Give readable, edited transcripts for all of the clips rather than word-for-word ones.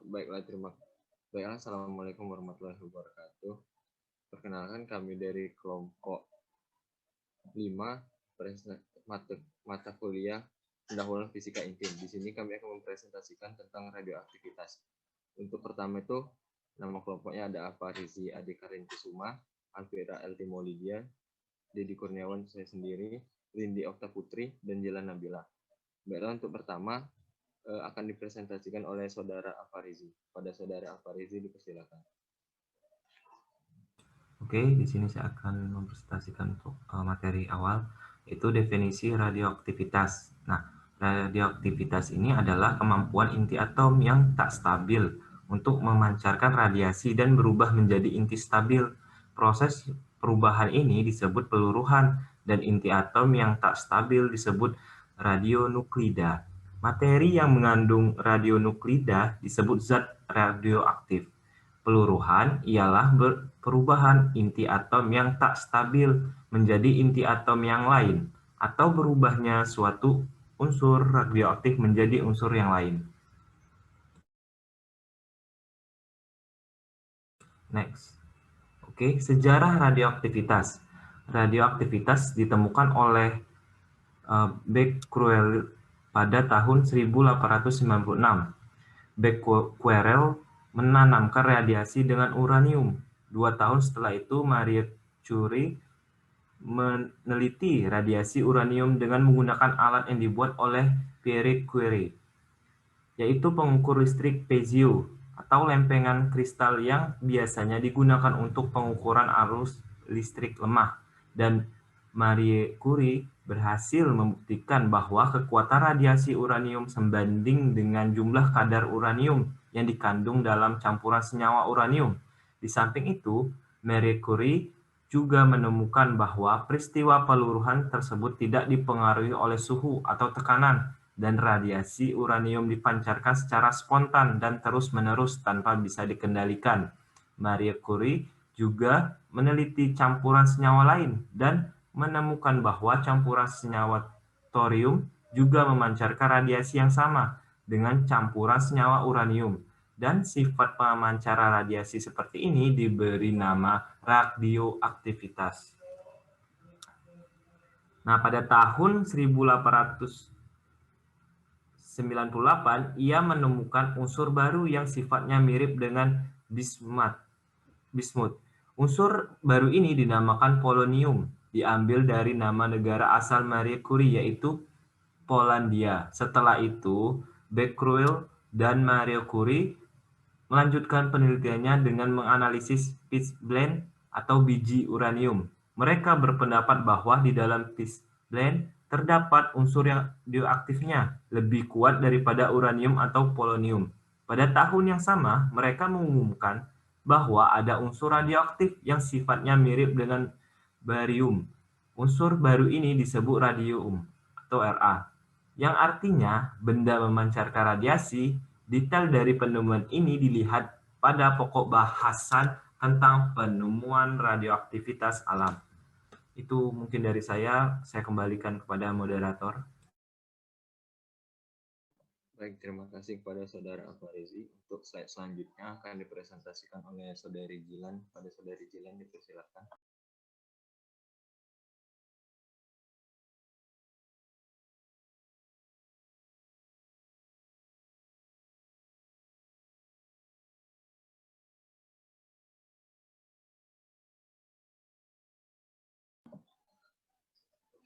Baiklah, Assalamualaikum warahmatullahi wabarakatuh. Perkenalkan, kami dari kelompok 5 mata kuliah pendahuluan fisika intim. Di sini kami akan mempresentasikan tentang radioaktivitas. Untuk pertama itu, nama kelompoknya ada Afarizi Ade Karin Kusuma, Alvira L. Timolidia, Dedi Kurniawan, saya sendiri, Lindi Okta Putri, dan Jela Nabila. Baiklah, untuk pertama akan dipresentasikan oleh Saudara Afarizi. Pada Saudara Afarizi dipersilakan. Oke, di sini saya akan mempresentasikan untuk materi awal, yaitu definisi radioaktivitas. Nah, radioaktivitas ini adalah kemampuan inti atom yang tak stabil untuk memancarkan radiasi dan berubah menjadi inti stabil. Proses perubahan ini disebut peluruhan, dan inti atom yang tak stabil disebut radionuklida. Materi yang mengandung radionuklida disebut zat radioaktif. Peluruhan ialah perubahan inti atom yang tak stabil menjadi inti atom yang lain, atau berubahnya suatu unsur radioaktif menjadi unsur yang lain. Next. Oke, sejarah radioaktivitas. Radioaktivitas ditemukan oleh Becquerel pada tahun 1896. Becquerel menanamkan radiasi dengan uranium. 2 tahun setelah itu, Marie Curie meneliti radiasi uranium dengan menggunakan alat yang dibuat oleh Pierre Curie, yaitu pengukur listrik piezo atau lempengan kristal yang biasanya digunakan untuk pengukuran arus listrik lemah. Dan Marie Curie berhasil membuktikan bahwa kekuatan radiasi uranium sebanding dengan jumlah kadar uranium yang dikandung dalam campuran senyawa uranium. Di samping itu, Marie Curie juga menemukan bahwa peristiwa peluruhan tersebut tidak dipengaruhi oleh suhu atau tekanan, dan radiasi uranium dipancarkan secara spontan dan terus-menerus tanpa bisa dikendalikan. Marie Curie juga meneliti campuran senyawa lain dan menemukan bahwa campuran senyawa thorium juga memancarkan radiasi yang sama dengan campuran senyawa uranium, dan sifat pemancaran radiasi seperti ini diberi nama radioaktivitas. Nah, pada tahun 1898, ia menemukan unsur baru yang sifatnya mirip dengan bismut. Unsur baru ini dinamakan polonium, diambil dari nama negara asal Marie Curie, yaitu Polandia. Setelah itu, Becquerel dan Marie Curie melanjutkan penelitiannya dengan menganalisis pitchblende atau biji uranium. Mereka berpendapat bahwa di dalam pitchblende terdapat unsur yang radioaktifnya lebih kuat daripada uranium atau polonium. Pada tahun yang sama, mereka mengumumkan bahwa ada unsur radioaktif yang sifatnya mirip dengan barium. Unsur baru ini disebut radium atau Ra, yang artinya benda memancarkan radiasi. Detail dari penemuan ini dilihat pada pokok bahasan tentang penemuan radioaktivitas alam. Itu mungkin dari saya kembalikan kepada moderator. Baik, terima kasih kepada Saudara Afarizi. Untuk slide selanjutnya akan dipresentasikan oleh Saudari Jilan. Pada Saudari Jilan dipersilakan.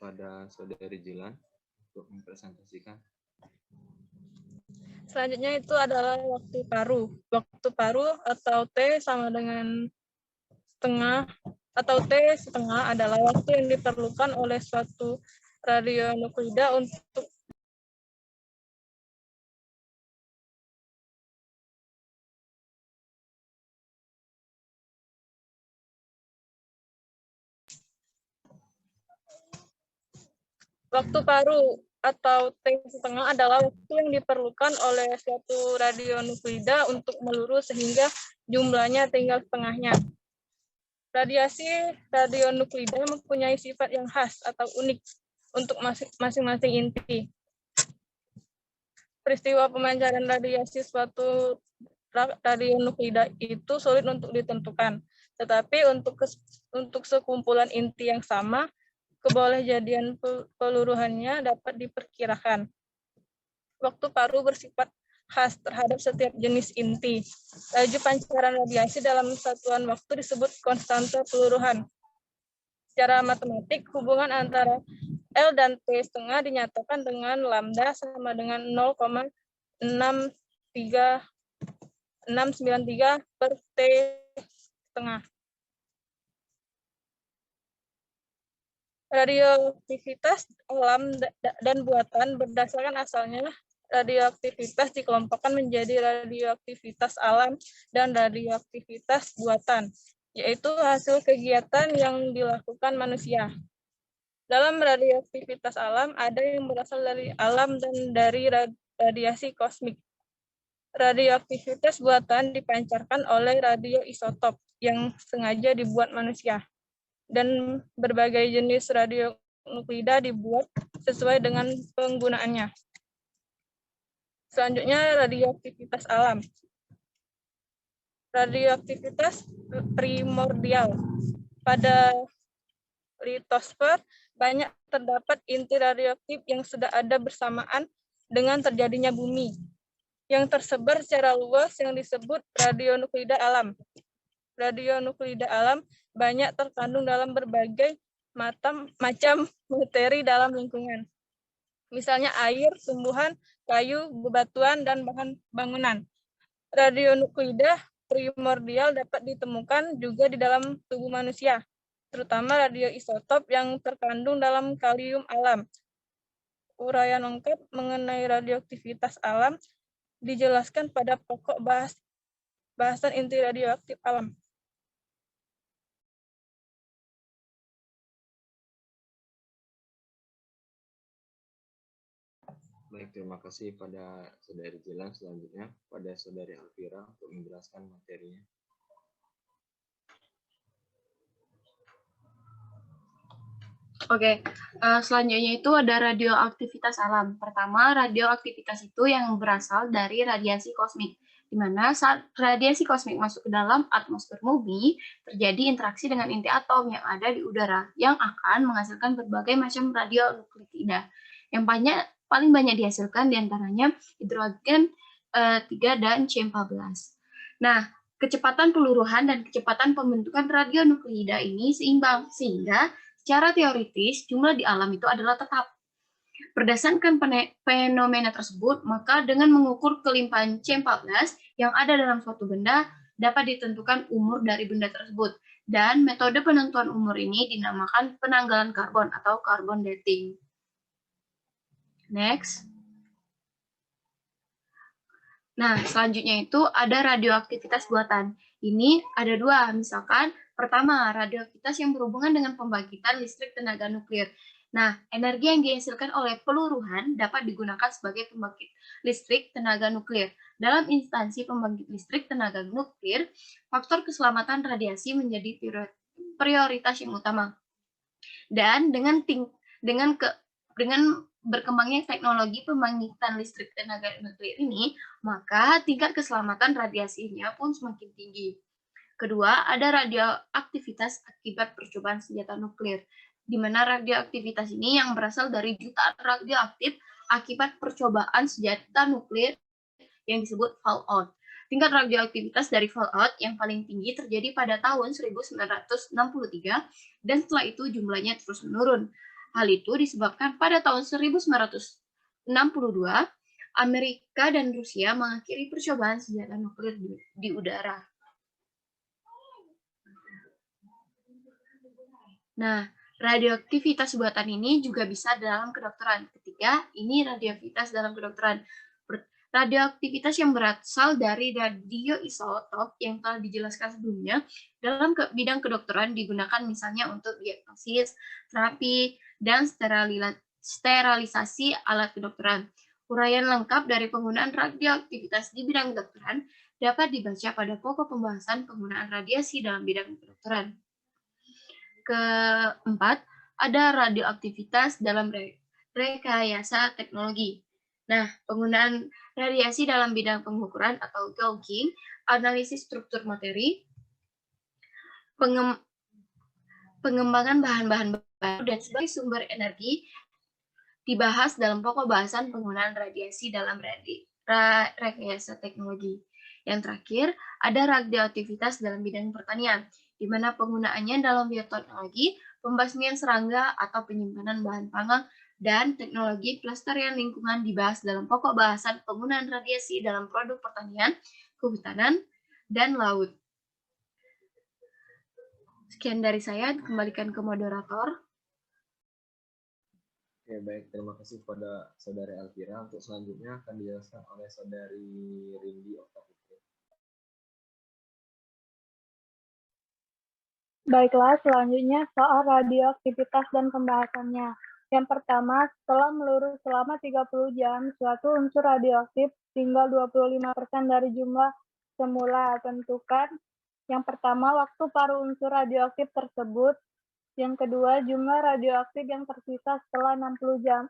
Pada Saudari Jilan untuk mempresentasikan. Selanjutnya itu adalah waktu paru. Waktu paru atau T sama dengan setengah atau T setengah adalah waktu yang diperlukan oleh suatu radionuklida untuk suatu radionuklida untuk meluruh sehingga jumlahnya tinggal setengahnya. Radiasi radionuklida mempunyai sifat yang khas atau unik untuk masing-masing inti. Peristiwa pemancaran radiasi suatu radionuklida itu sulit untuk ditentukan. Tetapi untuk sekumpulan inti yang sama, kebolehjadian peluruhannya dapat diperkirakan. Waktu paru bersifat khas terhadap setiap jenis inti. Laju pancaran radiasi dalam satuan waktu disebut konstanta peluruhan. Secara matematik, hubungan antara L dan T setengah dinyatakan dengan lambda sama dengan 0,693 per T setengah. Radioaktivitas alam dan buatan berdasarkan asalnya, radioaktivitas dikelompokkan menjadi radioaktivitas alam dan radioaktivitas buatan, yaitu hasil kegiatan yang dilakukan manusia. Dalam radioaktivitas alam, ada yang berasal dari alam dan dari radiasi kosmik. Radioaktivitas buatan dipancarkan oleh radioisotop yang sengaja dibuat manusia. Dan berbagai jenis radionuklida dibuat sesuai dengan penggunaannya. Selanjutnya, radioaktivitas alam. Radioaktivitas primordial. Pada litosfer, banyak terdapat inti radioaktif yang sudah ada bersamaan dengan terjadinya bumi, yang tersebar secara luas yang disebut radionuklida alam. Radionuklida alam banyak terkandung dalam berbagai macam materi dalam lingkungan. Misalnya air, tumbuhan, kayu, bebatuan, dan bahan bangunan. Radionuklida primordial dapat ditemukan juga di dalam tubuh manusia, terutama radioisotop yang terkandung dalam kalium alam. Uraian lengkap mengenai radioaktivitas alam dijelaskan pada pokok bahasan inti radioaktif alam. Baik, terima kasih pada Saudari Gilang. Selanjutnya pada Saudari Alvira untuk menjelaskan materinya. Oke, selanjutnya itu ada radioaktivitas alam. Pertama, radioaktivitas itu yang berasal dari radiasi kosmik, di mana saat radiasi kosmik masuk ke dalam atmosfer bumi, terjadi interaksi dengan inti atom yang ada di udara, yang akan menghasilkan berbagai macam radionukleida. Yang paling banyak dihasilkan diantaranya hidrogen 3 dan C14. Nah, kecepatan peluruhan dan kecepatan pembentukan radionukleida ini seimbang, sehingga secara teoritis, jumlah di alam itu adalah tetap. Berdasarkan fenomena tersebut, maka dengan mengukur kelimpahan C14 yang ada dalam suatu benda, dapat ditentukan umur dari benda tersebut. Dan metode penentuan umur ini dinamakan penanggalan karbon atau carbon dating. Next. Nah, selanjutnya itu ada radioaktivitas buatan. Ini ada dua, misalkan pertama, radioaktivitas yang berhubungan dengan pembangkitan listrik tenaga nuklir. Nah, energi yang dihasilkan oleh peluruhan dapat digunakan sebagai pembangkit listrik tenaga nuklir. Dalam instansi pembangkit listrik tenaga nuklir, faktor keselamatan radiasi menjadi prioritas yang utama. Dan dengan berkembangnya teknologi pembangkitan listrik tenaga nuklir ini, maka tingkat keselamatan radiasinya pun semakin tinggi. Kedua, ada radioaktivitas akibat percobaan senjata nuklir, di mana radioaktivitas ini yang berasal dari jutaan radioaktif akibat percobaan senjata nuklir yang disebut fallout. Tingkat radioaktivitas dari fallout yang paling tinggi terjadi pada tahun 1963, dan setelah itu jumlahnya terus menurun. Hal itu disebabkan pada tahun 1962, Amerika dan Rusia mengakhiri percobaan senjata nuklir di udara. Nah, radioaktivitas buatan ini juga bisa dalam kedokteran. Ketiga, ini radioaktivitas dalam kedokteran. Radioaktivitas yang berasal dari radioisotop yang telah dijelaskan sebelumnya dalam bidang kedokteran digunakan misalnya untuk diagnosis, terapi, dan sterilisasi alat kedokteran. Uraian lengkap dari penggunaan radioaktivitas di bidang kedokteran dapat dibaca pada pokok pembahasan penggunaan radiasi dalam bidang kedokteran. Keempat, ada radioaktivitas dalam rekayasa teknologi. Nah, penggunaan radiasi dalam bidang pengukuran atau gauging, analisis struktur materi, pengembangan bahan-bahan baru, dan sebagai sumber energi dibahas dalam pokok bahasan penggunaan radiasi dalam rekayasa teknologi. Yang terakhir, ada radioaktivitas dalam bidang pertanian, di mana penggunaannya dalam bioteknologi, pembasmian serangga atau penyimpanan bahan pangan, dan teknologi pelestarian lingkungan dibahas dalam pokok bahasan penggunaan radiasi dalam produk pertanian, kehutanan, dan laut. Sekian dari saya, kembalikan ke moderator. Oke, baik. Terima kasih kepada Saudari Elvira. Untuk selanjutnya akan dijelaskan oleh Saudari Rindi Oktavitri. Baiklah, selanjutnya soal radioaktivitas dan pembahasannya. Yang pertama, setelah melurus selama 30 jam, suatu unsur radioaktif tinggal 25% dari jumlah semula. Tentukan yang pertama, waktu paruh unsur radioaktif tersebut. Yang kedua, jumlah radioaktif yang tersisa setelah 60 jam.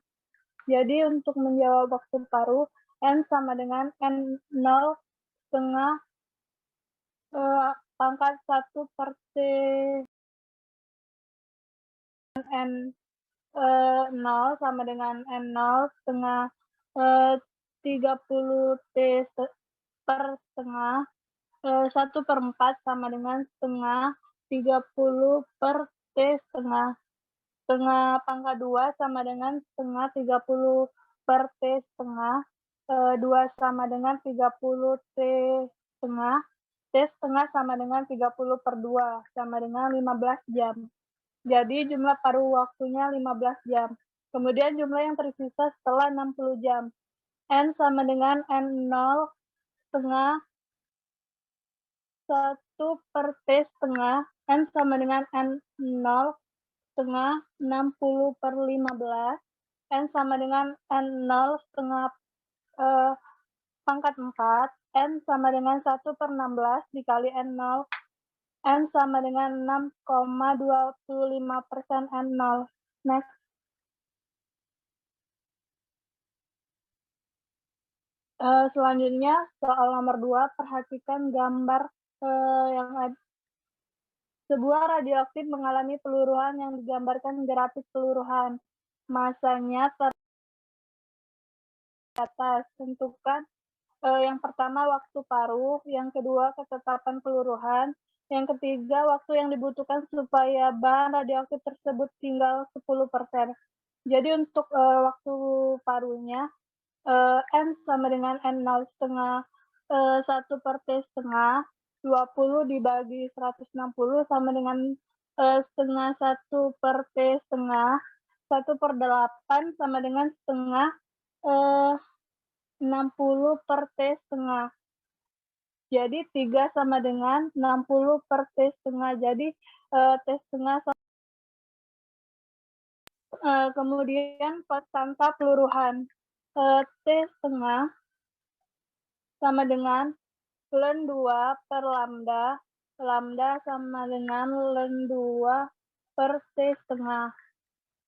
Jadi untuk menjawab waktu paruh, N sama dengan N0 setengah pangkat 1 per T N0 sama dengan N0 setengah 30 T per setengah 1 per 4 sama dengan setengah 30 per T setengah pangkat 2 sama dengan setengah 30 per T setengah 2 sama dengan 30 T setengah T setengah sama dengan 30 per 2 sama dengan 15 jam. Jadi jumlah paruh waktunya 15 jam. Kemudian jumlah yang tersisa setelah 60 jam. N sama dengan N0 setengah 1 per T setengah. N sama dengan N0 setengah 60 per 15. N sama dengan N0 setengah pangkat 4. N sama dengan 1 per 16 dikali N0. N sama dengan 6,25% N0. Next. Selanjutnya, soal nomor 2, perhatikan gambar yang ada. Sebuah radioaktif mengalami peluruhan yang digambarkan grafik peluruhan. Masanya atas. Tentukan yang pertama waktu paruh, yang kedua ketetapan peluruhan, yang ketiga waktu yang dibutuhkan supaya bahan radioaktif tersebut tinggal 10%. Jadi untuk waktu paruhnya, N sama dengan N0 setengah 1 per T setengah, 20 dibagi 160 sama dengan setengah 1 per T setengah, 1 per 8 sama dengan setengah 60 per T setengah. Jadi 3 sama dengan 60 per T setengah. Jadi T setengah kemudian konstanta peluruhan. T setengah sama dengan ln 2 per lambda. Lambda sama dengan ln 2 per T setengah.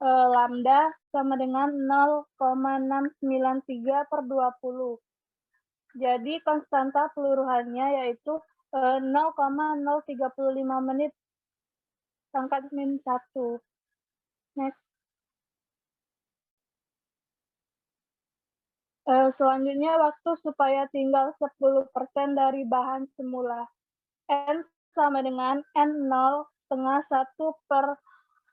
Lambda sama dengan 0,693 per 20. Jadi konstanta peluruhannya yaitu 0,035 menit pangkat min 1. Next. Selanjutnya waktu supaya tinggal 10% dari bahan semula. N sama dengan N0 setengah 1 per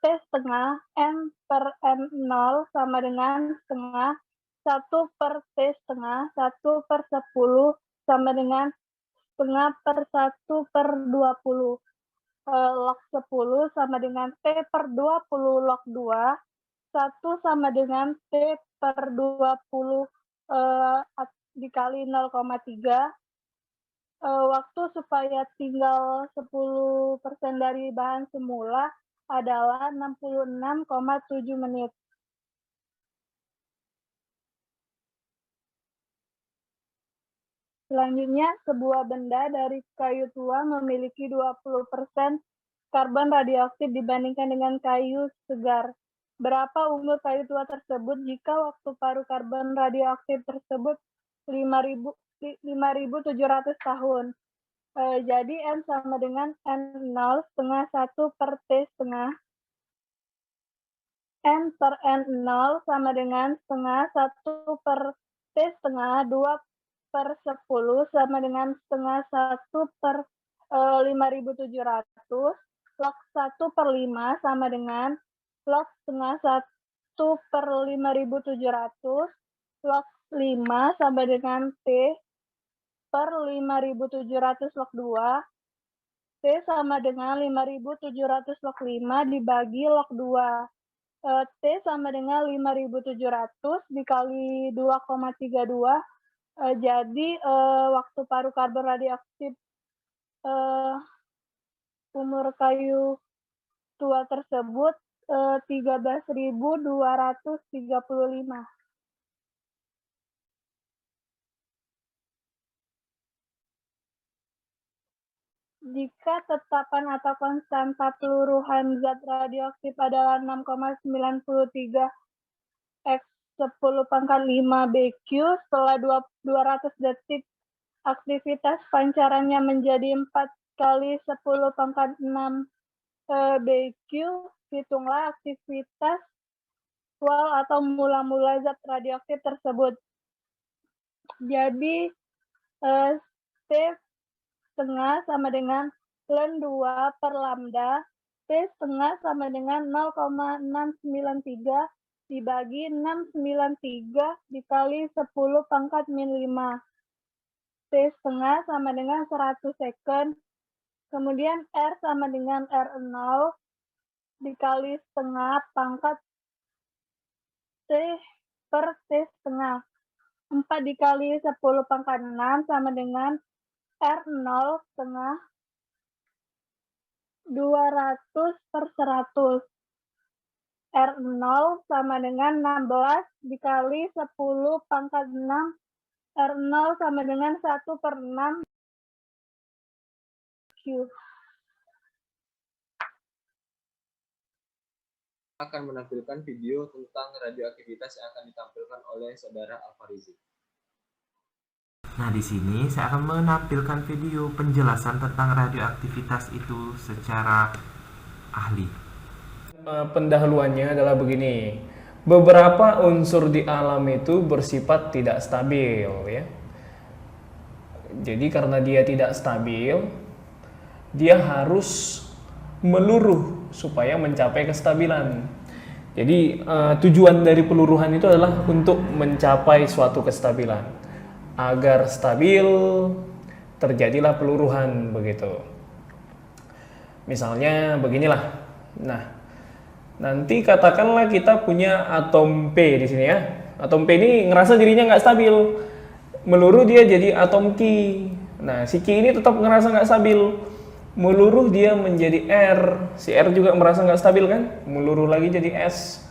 T setengah, N per N0 sama dengan setengah 1 per T setengah, 1 per 10 sama dengan setengah per 1 per 20. Log 10 sama dengan T per 20 log 2. 1 sama dengan T per 20 dikali 0,3. Waktu supaya tinggal 10% dari bahan semula adalah 66,7 menit. Selanjutnya, sebuah benda dari kayu tua memiliki 20% karbon radioaktif dibandingkan dengan kayu segar. Berapa umur kayu tua tersebut jika waktu paruh karbon radioaktif tersebut 5.700 tahun? Jadi N sama dengan N0 setengah 1 per T setengah. N per N0 sama dengan setengah 1 per T setengah 2 per 10 sama dengan setengah 1 per 5.700. Log 1 per 5 sama dengan log setengah 1 per 5.700. Log 5 sama dengan T per 5.700 log 2. T sama dengan 5.700 log 5 dibagi log 2. T sama dengan 5.700 dikali 2,32. Jadi waktu paruh karbon radioaktif umur kayu tua tersebut 13.235. Jika tetapan atau konstanta peluruhan zat radioaktif adalah 6,93 x 10 pangkat 5 BQ, setelah 200 detik aktivitas pancarannya menjadi 4 kali 10 pangkat 6 BQ, hitunglah aktivitas awal atau mula-mula zat radioaktif tersebut. Jadi T setengah sama dengan ln 2 per lambda, T setengah sama dengan 0,693 dibagi 693 dikali 10 pangkat min 5. T setengah sama dengan 100 second. Kemudian R sama dengan R0 dikali setengah pangkat T per T setengah. 4 dikali 10 pangkat 6 sama dengan R0 setengah 200 per 100. R0 sama dengan 16 dikali 10 pangkat 6. R0 sama dengan 1 per 6 Q. Akan menampilkan video tentang radioaktivitas yang akan ditampilkan oleh saudara Alfarizi. Nah, di sini saya akan menampilkan video penjelasan tentang radioaktivitas itu secara ahli. Pendahuluannya adalah begini. Beberapa unsur di alam itu bersifat tidak stabil, ya. Jadi karena dia tidak stabil, dia harus meluruh supaya mencapai kestabilan. Jadi tujuan dari peluruhan itu adalah untuk mencapai suatu kestabilan. Agar stabil, terjadilah peluruhan begitu. Misalnya beginilah. Nah, nanti katakanlah kita punya atom P di sini ya. Atom P ini ngerasa dirinya nggak stabil. Meluruh dia jadi atom Q. Nah, si Q ini tetap ngerasa nggak stabil. Meluruh dia menjadi R. Si R juga merasa nggak stabil kan? Meluruh lagi jadi S.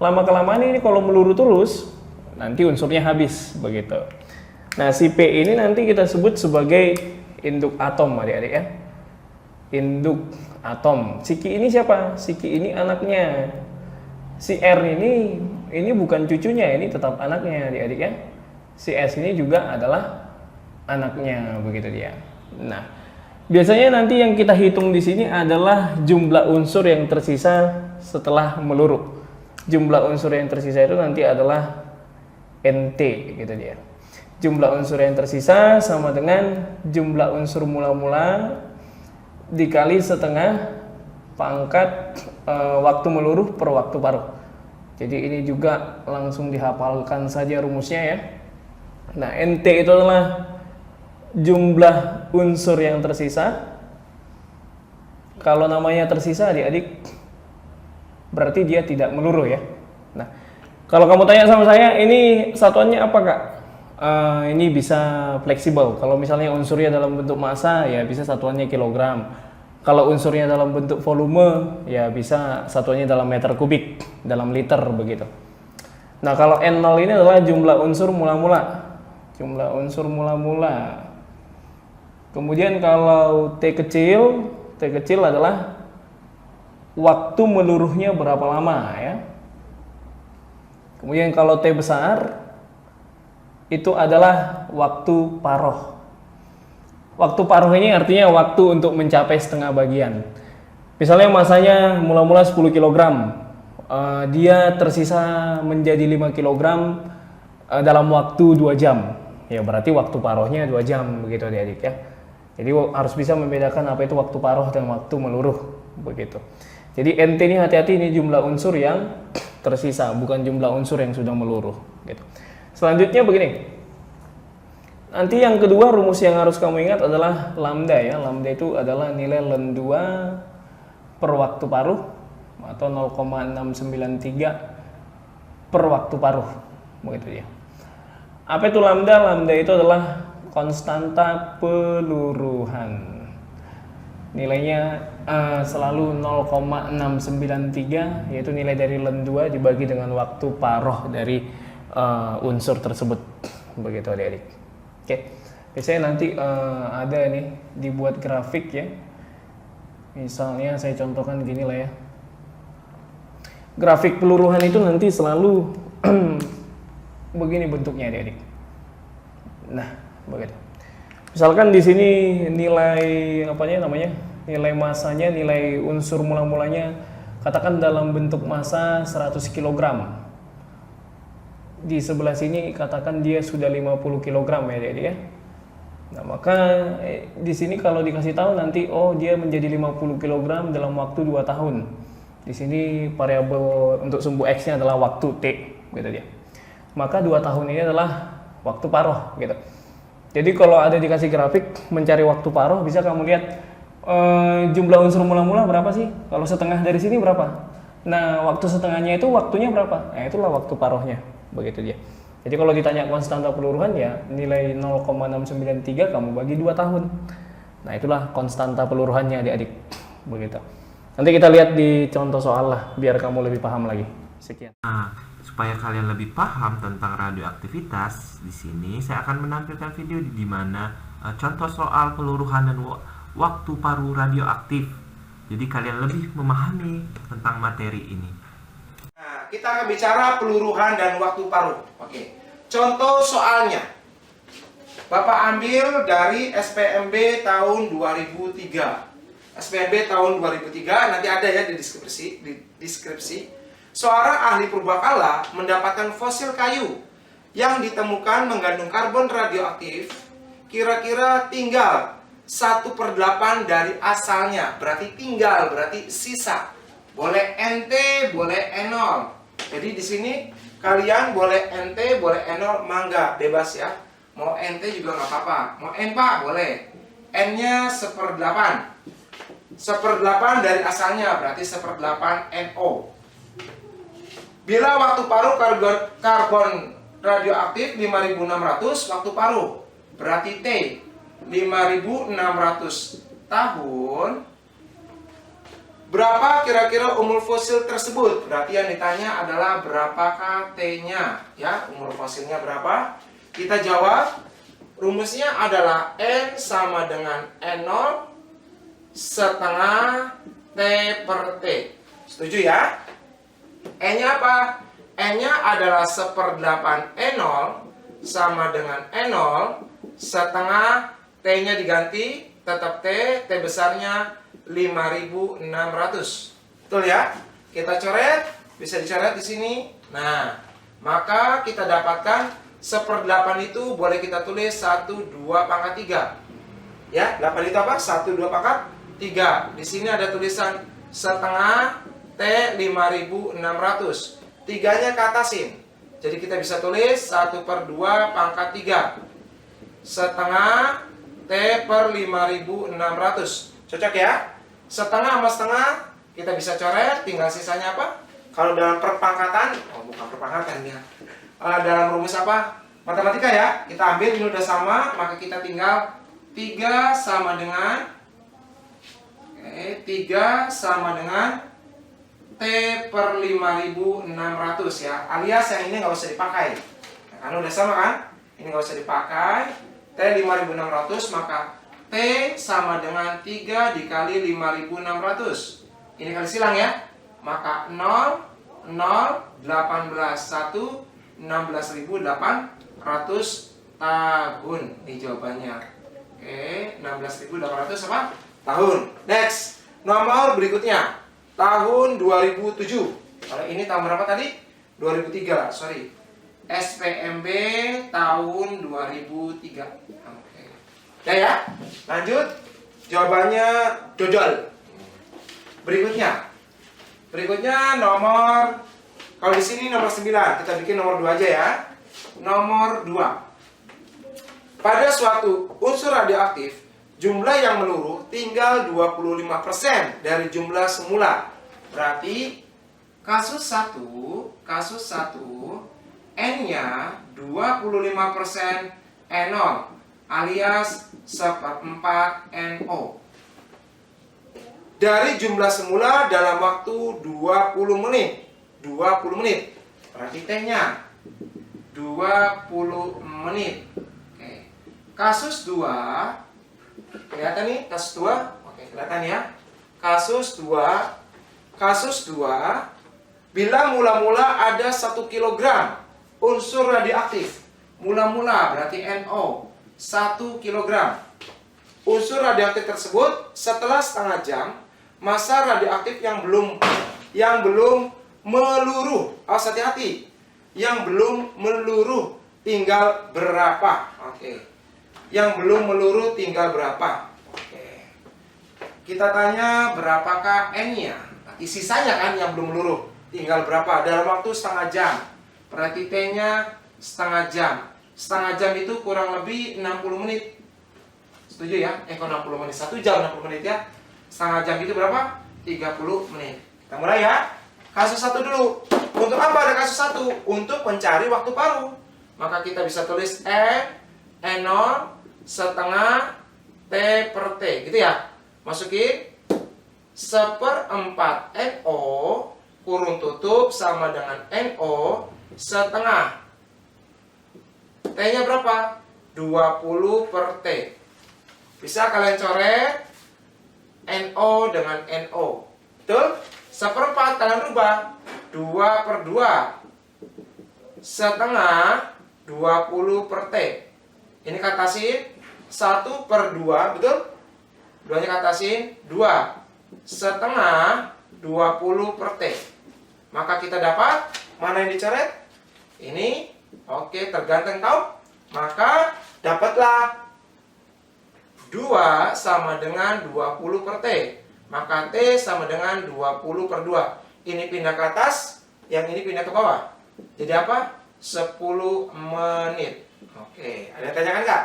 Lama-kelamaan ini kalau meluruh terus, nanti unsurnya habis begitu. Nah, si P ini nanti kita sebut sebagai induk atom, adik-adik ya. Induk atom. Si Q ini siapa? Si Q ini anaknya. Si R ini bukan cucunya, ini tetap anaknya, adik-adik ya. Si S ini juga adalah anaknya, begitu dia. Nah, biasanya nanti yang kita hitung di sini adalah jumlah unsur yang tersisa setelah meluruh. Jumlah unsur yang tersisa itu nanti adalah NT, gitu dia. Jumlah unsur yang tersisa sama dengan jumlah unsur mula-mula dikali setengah pangkat waktu meluruh per waktu paruh. Jadi ini juga langsung dihafalkan saja rumusnya ya. Nah, NT itu adalah jumlah unsur yang tersisa. Kalau namanya tersisa adik-adik, berarti dia tidak meluruh ya. Nah, kalau kamu tanya sama saya, ini satuannya apa kak? Ini bisa fleksibel. Kalau misalnya unsurnya dalam bentuk massa, ya bisa satuannya kilogram. Kalau unsurnya dalam bentuk volume, ya bisa satuannya dalam meter kubik, dalam liter begitu. Nah, kalau N0 ini adalah jumlah unsur mula-mula. Jumlah unsur mula-mula. Kemudian kalau T kecil adalah waktu meluruhnya berapa lama ya. Kemudian kalau T besar itu adalah waktu paroh. Waktu paroh ini artinya waktu untuk mencapai setengah bagian. Misalnya masanya mula-mula 10 kg, dia tersisa menjadi 5 kg dalam waktu 2 jam. Ya berarti waktu parohnya 2 jam begitu adik-adik ya. Jadi harus bisa membedakan apa itu waktu paroh dan waktu meluruh begitu. Jadi NT ini hati-hati, ini jumlah unsur yang tersisa, bukan jumlah unsur yang sudah meluruh gitu. Selanjutnya begini. Nanti yang kedua rumus yang harus kamu ingat adalah lambda ya. Lambda itu adalah nilai ln 2 per waktu paruh atau 0,693 per waktu paruh. Begitu ya. Apa itu lambda? Lambda itu adalah konstanta peluruhan. Nilainya selalu 0,693, yaitu nilai dari ln 2 dibagi dengan waktu paroh dari unsur tersebut. Begitu adik-adik. Oke, biasanya nanti ada nih dibuat grafik ya. Misalnya saya contohkan gini lah ya. Grafik peluruhan itu nanti selalu begini bentuknya adik-adik. Nah, begitu. Misalkan di sini nilai namanya? Nilai masanya, nilai unsur mula-mulanya katakan dalam bentuk massa 100 kg. Di sebelah sini katakan dia sudah 50 kg ya dia. Nah, maka di sini kalau dikasih tahu nanti dia menjadi 50 kg dalam waktu 2 tahun. Di sini variabel untuk sumbu X-nya adalah waktu T gitu dia. Maka 2 tahun ini adalah waktu paroh gitu. Jadi kalau ada dikasih grafik mencari waktu paroh, bisa kamu lihat jumlah unsur mula-mula berapa sih? Kalau setengah dari sini berapa? Nah, waktu setengahnya itu waktunya berapa? Nah, itulah waktu parohnya. Begitu dia. Jadi kalau ditanya konstanta peluruhan ya nilai 0,693 kamu bagi 2 tahun. Nah, itulah konstanta peluruhannya adik-adik. Begitu. Nanti kita lihat di contoh soal lah biar kamu lebih paham lagi. Sekian. Nah, supaya kalian lebih paham tentang radioaktivitas, di sini saya akan menampilkan video di mana contoh soal peluruhan dan waktu paruh radioaktif. Jadi kalian lebih memahami tentang materi ini. Nah, kita akan bicara peluruhan dan waktu paruh. Oke. Contoh soalnya. Bapak ambil dari SPMB tahun 2003. SPMB tahun 2003 nanti ada ya di deskripsi. Seorang ahli purbakala mendapatkan fosil kayu yang ditemukan mengandung karbon radioaktif kira-kira tinggal 1/8 dari asalnya. Berarti tinggal, berarti sisa. Boleh NT, boleh N0. Jadi di sini kalian boleh NT, boleh N0, mangga, bebas ya. Mau NT juga nggak apa-apa. Mau N Pak, boleh. N-nya 1/8. 1/8 dari asalnya, berarti 1/8 NO. Bila waktu paruh karbon radioaktif 5.600 waktu paruh, berarti T 5.600 tahun. Berapa kira-kira umur fosil tersebut? Berarti yang ditanya adalah berapakah T-nya, ya, umur fosilnya berapa? Kita jawab, rumusnya adalah N sama dengan N0 setengah T per T. Setuju ya? N-nya apa? N-nya adalah 1/8 N0 sama dengan N0 setengah T-nya diganti, tetap T besarnya 5.600. Betul ya? Kita coret, bisa dicoret di sini. Nah, maka kita dapatkan 1/8 itu boleh kita tulis 1/2 pangkat 3. Ya, 8 itu apa? 1/2 pangkat 3. Di sini ada tulisan setengah T 5.600. 3-nya ke atasin. Jadi kita bisa tulis 1/2 pangkat 3. Setengah T per 5.600. Cocok ya? Setengah sama setengah kita bisa coret, tinggal sisanya apa? Kalau dalam perpangkatan, bukan perpangkatan ya. Dalam rumus apa? Matematika ya. Kita ambil ini udah sama, maka kita tinggal 3 sama dengan 3 sama dengan T per 5.600 ya. Alias yang ini nggak usah dipakai. Nah, karena udah sama kan? Ini nggak usah dipakai. T 5.600 maka T sama dengan 3 dikali 5.600. Ini kali silang ya. Maka 0 16.800 tahun. Ini jawabannya. Oke, 16.800 apa? Tahun. Next, nomor berikutnya. Tahun 2007. Kalau ini tahun berapa tadi? 2003, sorry. SPMB tahun 2003. Oke. Udah ya? Lanjut. Jawabannya dodol. Berikutnya. Berikutnya nomor, kalau di sini nomor 9, kita bikin nomor 2 aja ya. Nomor 2. Pada suatu unsur radioaktif, jumlah yang meluruh tinggal 25% dari jumlah semula. Berarti kasus 1, N-nya 25% N0 alias 1/4 NO. Dari jumlah semula dalam waktu 20 menit. 20 menit. Berarti T-nya 20 menit. Oke. Kasus 2. Kelihatan nih kasus 2? Oke, kelihatan ya. Kasus 2. Bila mula-mula ada 1 kilogram unsur radioaktif. Mula-mula berarti NO 1 kilogram. Unsur radioaktif tersebut setelah setengah jam, masa radioaktif yang belum meluruh. Awas hati-hati. Yang belum meluruh tinggal berapa? Oke. Yang belum meluruh tinggal berapa? Oke. Kita tanya berapakah N-nya? Nanti sisanya kan yang belum meluruh. Tinggal berapa? Dalam waktu setengah jam. Berarti T-nya setengah jam. Setengah jam itu kurang lebih 60 menit. Setuju ya? Kok 60 menit? 1 jam 60 menit ya. Setengah jam itu berapa? 30 menit. Kita mulai ya. Kasus 1 dulu. Untuk apa ada kasus 1? Untuk mencari waktu paruh. Maka kita bisa tulis N0 setengah T per T. Gitu ya. Masukin 1/4 NO kurung tutup sama dengan NO setengah. T-nya berapa? 20 per T. Bisa kalian coret NO dengan NO. Betul? 1/4 kalian rubah. 2/2 setengah 20 per T. Ini katasin 1/2, betul? 2-nya katasin 2 setengah 20 per T. Maka kita dapat mana yang dicoret? Ini. Oke, tergantung tahu. Maka dapatlah 2 sama dengan 20 per T. Maka T sama dengan 20 per 2. Ini pindah ke atas, yang ini pindah ke bawah. Jadi apa? 10 menit. Oke, ada yang tanyakan nggak?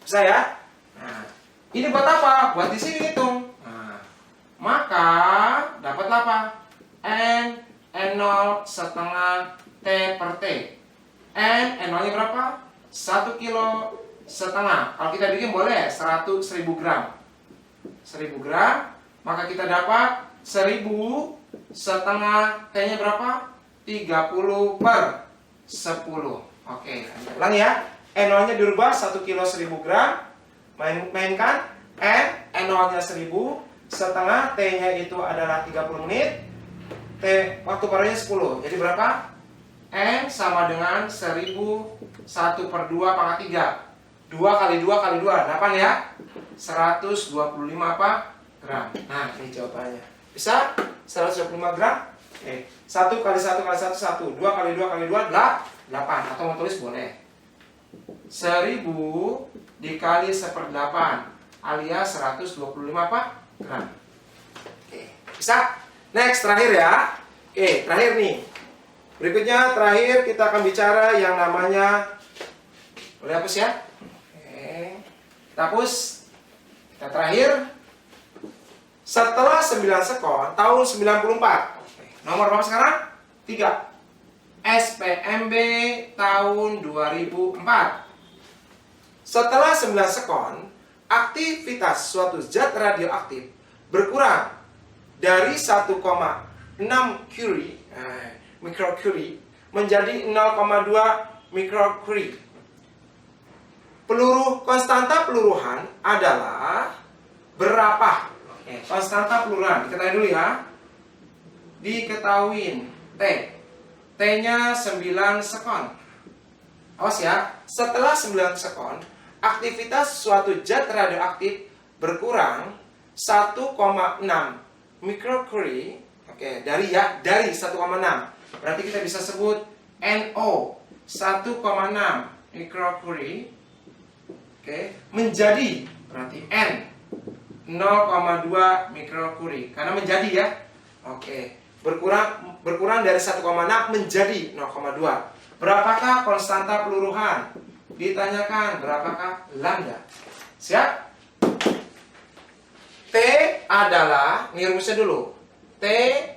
Bisa ya? Nah, ini buat apa? Buat di sini hitung. Nah, maka dapatlah apa? N0 setengah T per T. N0-nya berapa? 1 kilo setengah. Kalau kita bikin boleh 1000 gram. 1000 gram, maka kita dapat 1000 setengah T-nya berapa? 30 per 10. Oke, ulangi ya. N0-nya dirubah 1 kilo 1000 gram. Mainkan N0-nya 1000 setengah, T-nya itu adalah 30 menit. Waktu paruhnya 10. Jadi berapa? N sama dengan 1000 1/2 pangkat 3. 2 kali 2 kali 2, 8 ya. 125 apa? Gram. Nah, ini jawabannya. Bisa? 125 gram. Oke. 1 kali 1 kali 1, 1. 2 kali 2 kali 2, 8. Atau mau tulis boleh. 1000 dikali 1/8 alias 125 apa? Gram. Oke. Bisa? Next, terakhir ya. Oke, terakhir nih. Berikutnya, terakhir kita akan bicara yang namanya, boleh hapus ya? Oke. Kita hapus. Kita terakhir. Setelah 9 sekon, tahun 94. Nomor berapa sekarang? 3. SPMB tahun 2004. Setelah 9 sekon, aktivitas suatu zat radioaktif berkurang dari 1,6 curie, mikrocurie menjadi 0,2 mikrocurie. Konstanta peluruhan adalah berapa? Konstanta peluruhan, diketahui dulu ya. Diketahuin T. T-nya 9 sekon. Awas ya, setelah 9 sekon, aktivitas suatu zat radioaktif berkurang 1,6 mikrocurie. Oke, dari 1,6. Berarti kita bisa sebut NO 1,6 mikrocurie. Oke, menjadi berarti N 0,2 mikrocurie. Karena menjadi ya. Oke, berkurang dari 1,6 menjadi 0,2. Berapakah konstanta peluruhan? Ditanyakan berapakah lambda. Siap? T adalah, ini rumusnya dulu. T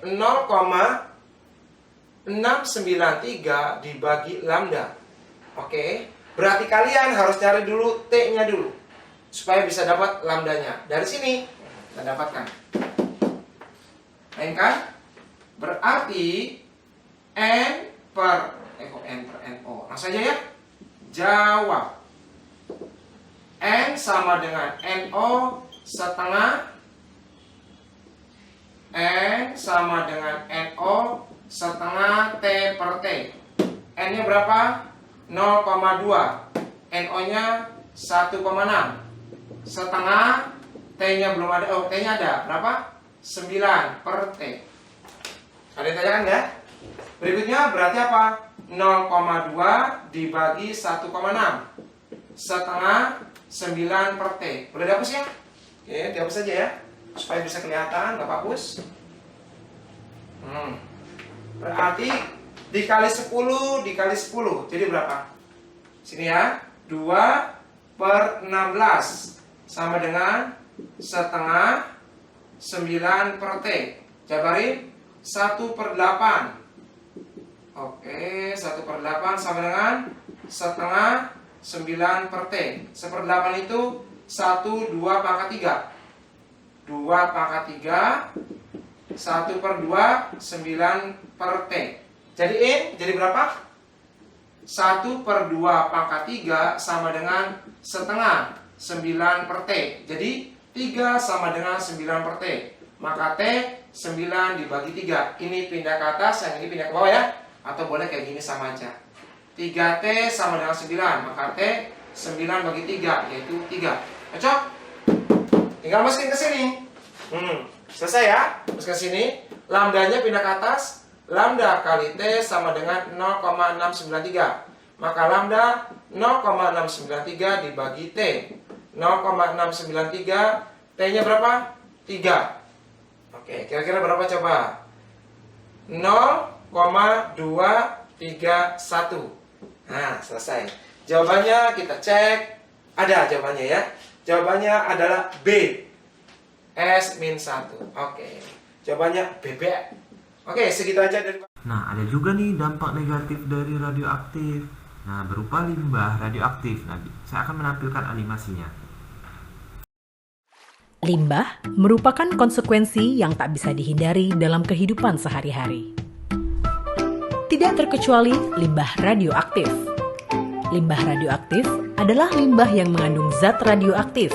0,693 dibagi lambda. Oke, berarti kalian harus cari dulu T-nya dulu. Supaya bisa dapat lambdanya. Dari sini kita dapatkan. Lain kan? Berarti N per NO. Langsung aja ya. Jawab. N sama dengan NO setengah. N sama dengan NO setengah T per T. N-nya berapa? 0,2. NO-nya 1,6. Setengah. T-nya belum ada. Oh, T-nya ada. Berapa? 9 per T. Ada yang tanyakan ya? Berikutnya berarti apa? 0,2 dibagi 1,6 setengah 9 per T. Boleh dihapus ya? Oke, dihapus saja ya, supaya bisa kelihatan, Bapak hapus. Berarti dikali 10 dikali 10, jadi berapa? Sini ya, 2 per 16 sama dengan setengah 9 per T. Jabarin, 1 per 8. Oke, 1 per 8 sama dengan setengah 9 per T. 1/8 itu 1, 2 pangkat 3. 2 pangkat 3, 1 per 2, 9 per T. Jadiin, jadi berapa? 1 per 2 pangkat 3 sama dengan setengah 9 per T. Jadi 3 sama dengan 9 per T. Maka T 9 dibagi 3. Ini pindah ke atas, yang ini pindah ke bawah ya. Atau boleh kayak gini sama aja. 3T sama dengan 9. Maka T 9 bagi 3, yaitu 3. Cocok? Tinggal masukin ke sini. Selesai ya. Masukin ke sini. Lambdanya pindah ke atas. Lambda kali T sama dengan 0,693. Maka lambda 0,693 dibagi T. 0,693. T-nya berapa? 3. Oke, kira-kira berapa coba? 0,231. Nah, selesai. Jawabannya kita cek. Ada jawabannya ya. Jawabannya adalah B. S-1. Oke. Jawabannya BB. Oke, segitu aja dari. Nah, ada juga nih dampak negatif dari radioaktif. Nah, berupa limbah radioaktif. Nah, saya akan menampilkan animasinya. Limbah merupakan konsekuensi yang tak bisa dihindari dalam kehidupan sehari-hari. Tidak terkecuali limbah radioaktif. Limbah radioaktif adalah limbah yang mengandung zat radioaktif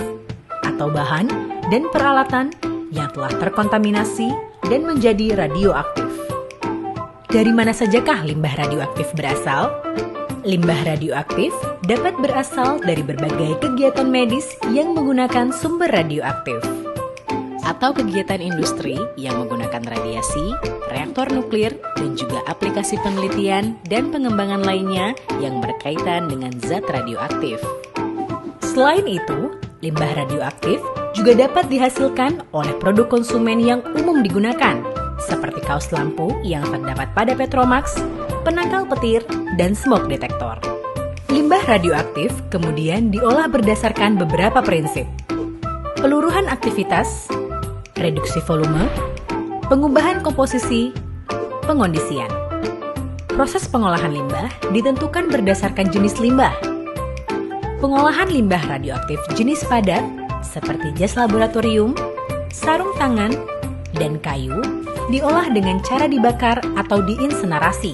atau bahan dan peralatan yang telah terkontaminasi dan menjadi radioaktif. Dari mana sajakah limbah radioaktif berasal? Limbah radioaktif dapat berasal dari berbagai kegiatan medis yang menggunakan sumber radioaktif, atau kegiatan industri yang menggunakan radiasi, reaktor nuklir, dan juga aplikasi penelitian dan pengembangan lainnya yang berkaitan dengan zat radioaktif. Selain itu, limbah radioaktif juga dapat dihasilkan oleh produk konsumen yang umum digunakan, seperti kaos lampu yang terdapat pada Petromax, penangkal petir, dan smoke detector. Limbah radioaktif kemudian diolah berdasarkan beberapa prinsip: peluruhan aktivitas, reduksi volume, pengubahan komposisi, pengondisian. Proses pengolahan limbah ditentukan berdasarkan jenis limbah. Pengolahan limbah radioaktif jenis padat seperti jas laboratorium, sarung tangan, dan kayu diolah dengan cara dibakar atau diinsenerasi,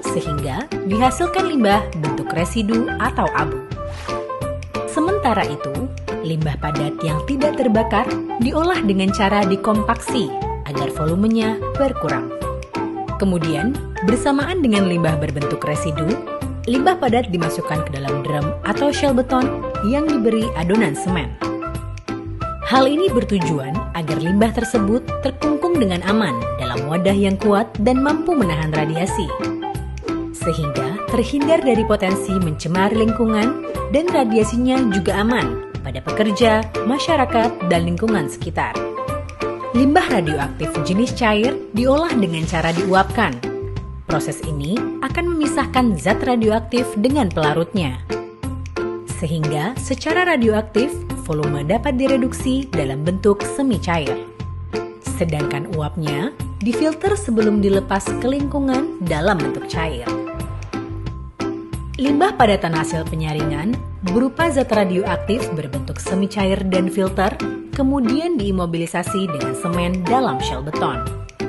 sehingga dihasilkan limbah bentuk residu atau abu. Sementara itu, limbah padat yang tidak terbakar diolah dengan cara dikompaksi agar volumenya berkurang. Kemudian, bersamaan dengan limbah berbentuk residu, limbah padat dimasukkan ke dalam drum atau shell beton yang diberi adonan semen. Hal ini bertujuan agar limbah tersebut terkungkung dengan aman dalam wadah yang kuat dan mampu menahan radiasi, sehingga terhindar dari potensi mencemari lingkungan dan radiasinya juga aman pada pekerja, masyarakat, dan lingkungan sekitar. Limbah radioaktif jenis cair diolah dengan cara diuapkan. Proses ini akan memisahkan zat radioaktif dengan pelarutnya, sehingga secara radioaktif volume dapat direduksi dalam bentuk semi cair. Sedangkan uapnya difilter sebelum dilepas ke lingkungan dalam bentuk cair. Limbah padatan hasil penyaringan berupa zat radioaktif berbentuk semi cair dan filter, kemudian diimobilisasi dengan semen dalam shell beton.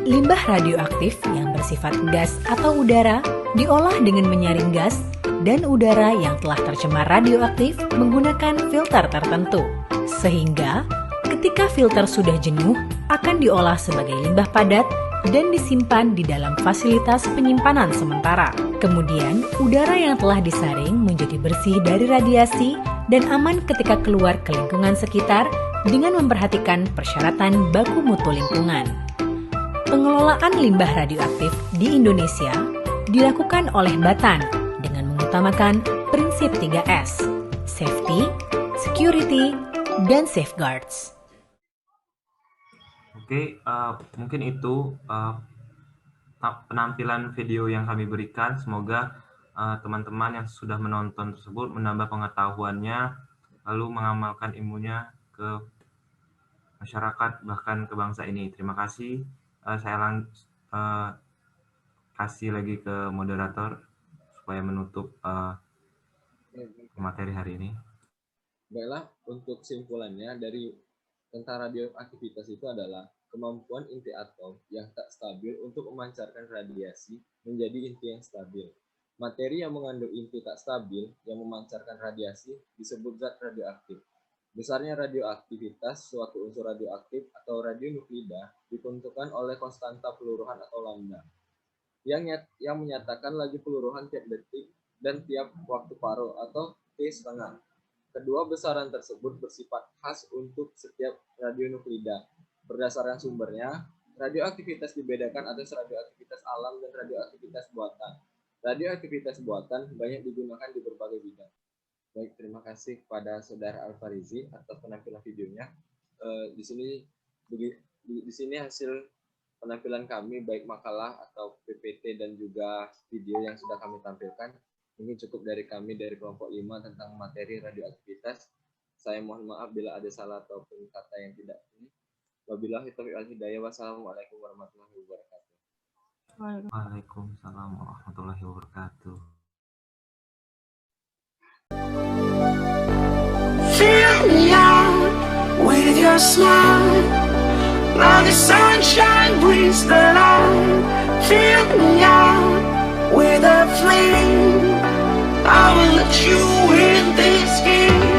Limbah radioaktif yang bersifat gas atau udara diolah dengan menyaring gas dan udara yang telah tercemar radioaktif menggunakan filter tertentu. Sehingga ketika filter sudah jenuh, akan diolah sebagai limbah padat dan disimpan di dalam fasilitas penyimpanan sementara. Kemudian, udara yang telah disaring menjadi bersih dari radiasi dan aman ketika keluar ke lingkungan sekitar dengan memperhatikan persyaratan baku mutu lingkungan. Pengelolaan limbah radioaktif di Indonesia dilakukan oleh Batan dengan mengutamakan prinsip 3S, safety, security, dan safeguards. Oke, mungkin itu penampilan video yang kami berikan. Semoga teman-teman yang sudah menonton tersebut menambah pengetahuannya, lalu mengamalkan ilmunya ke masyarakat, bahkan ke bangsa ini. Terima kasih. Saya kasih lagi ke moderator supaya menutup materi hari ini. Baiklah, untuk kesimpulannya dari tentang radioaktivitas itu adalah kemampuan inti atom yang tak stabil untuk memancarkan radiasi menjadi inti yang stabil. Materi yang mengandung inti tak stabil yang memancarkan radiasi disebut zat radioaktif. Besarnya radioaktivitas suatu unsur radioaktif atau radionuklida ditentukan oleh konstanta peluruhan atau lambda, yang menyatakan laju peluruhan tiap detik dan tiap waktu paruh atau T². Kedua besaran tersebut bersifat khas untuk setiap radionuklida. Berdasarkan sumbernya, radioaktivitas dibedakan atas radioaktivitas alam dan radioaktivitas buatan. Radioaktivitas buatan banyak digunakan di berbagai bidang. Baik, terima kasih kepada Saudara Alfarizi atas penampilan videonya. Di sini hasil penampilan kami, baik makalah atau PPT dan juga video yang sudah kami tampilkan. Ini cukup dari kami dari kelompok 5 tentang materi radioaktivitas. Saya mohon maaf bila ada salah ataupun kata yang tidak ini. Wabillahi taufiq wal hidayah. Wassalamualaikum warahmatullahi wabarakatuh. Waalaikumsalam warahmatullahi wabarakatuh. Fill me out with your smile, like the sunshine brings the light. Fill me out with a flame, I will let you in this game.